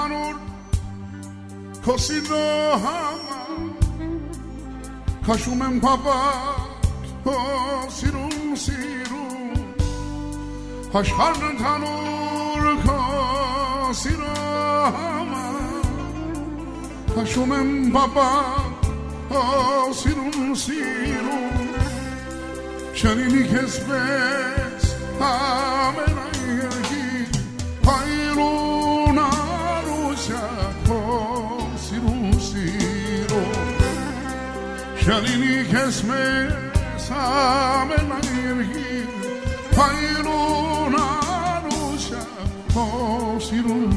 ընդհանուր քո սիրո համար քաշում եմ փափակ քո սիրուն աշխարհն ընդհանուր քո սիրո համար քաշում եմ փափակ քո սիրուն շարինի քեզ պես ամենայգի հայրուն արուսյա քո սիրուն շարինի քեզ պես ամենայգի հայրուն արուսյա քո սիրուն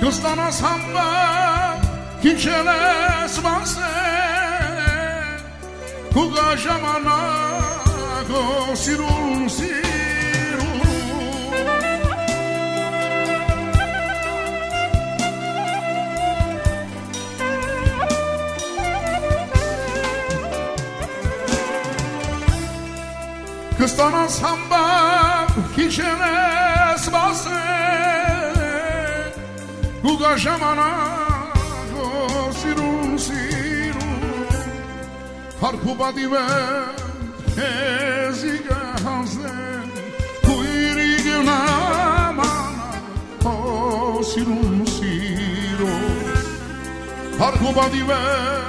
կստանաս համբար քիչել ես վասել Kuga jamana go sirun Kıstanas hambab kişenes base Kuga jamana go sirun Harpubadiven eziga hazlen Kuyrigna mana o sirun Harpubadiven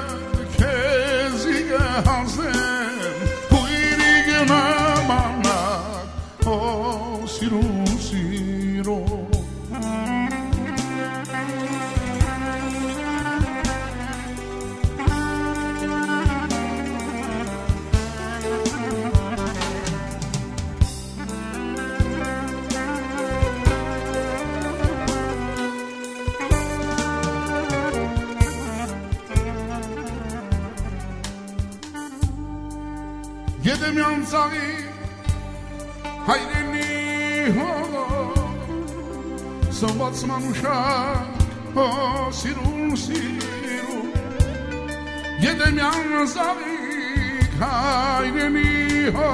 eziga hazlen Kuyrigna mana o sirun Gedemyan zari hayreni ho Sobat manuşak o sirun Gedemyan zari hayreni ho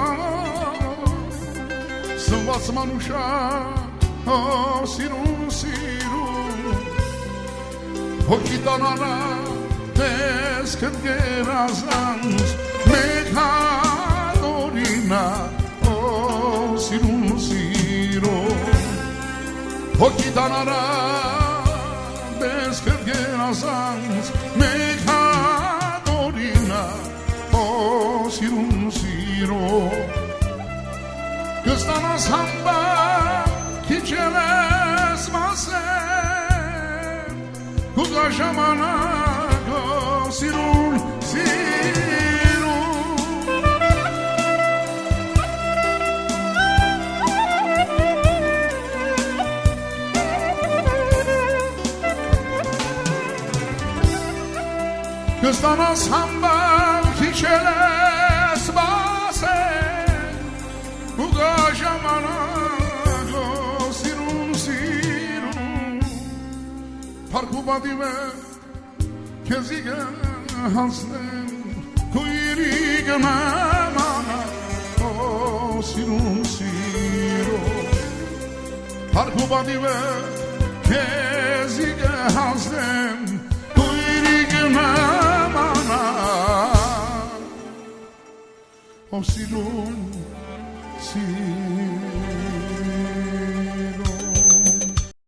Sobat manuşak o sirun Hokitanana desket gerazans Mekha o sirun Hokitanara deskergenazans Mekadorina o sirun Kıstanas hamba kiçeles masem Kuga jamana go sirun Kıstanas hambal kiçeles basen Kuga jamana go sirun Parkubadive kezige haslen Kuyrige mana o sirun Parkubadive kezige haslen Kuyrige O sirun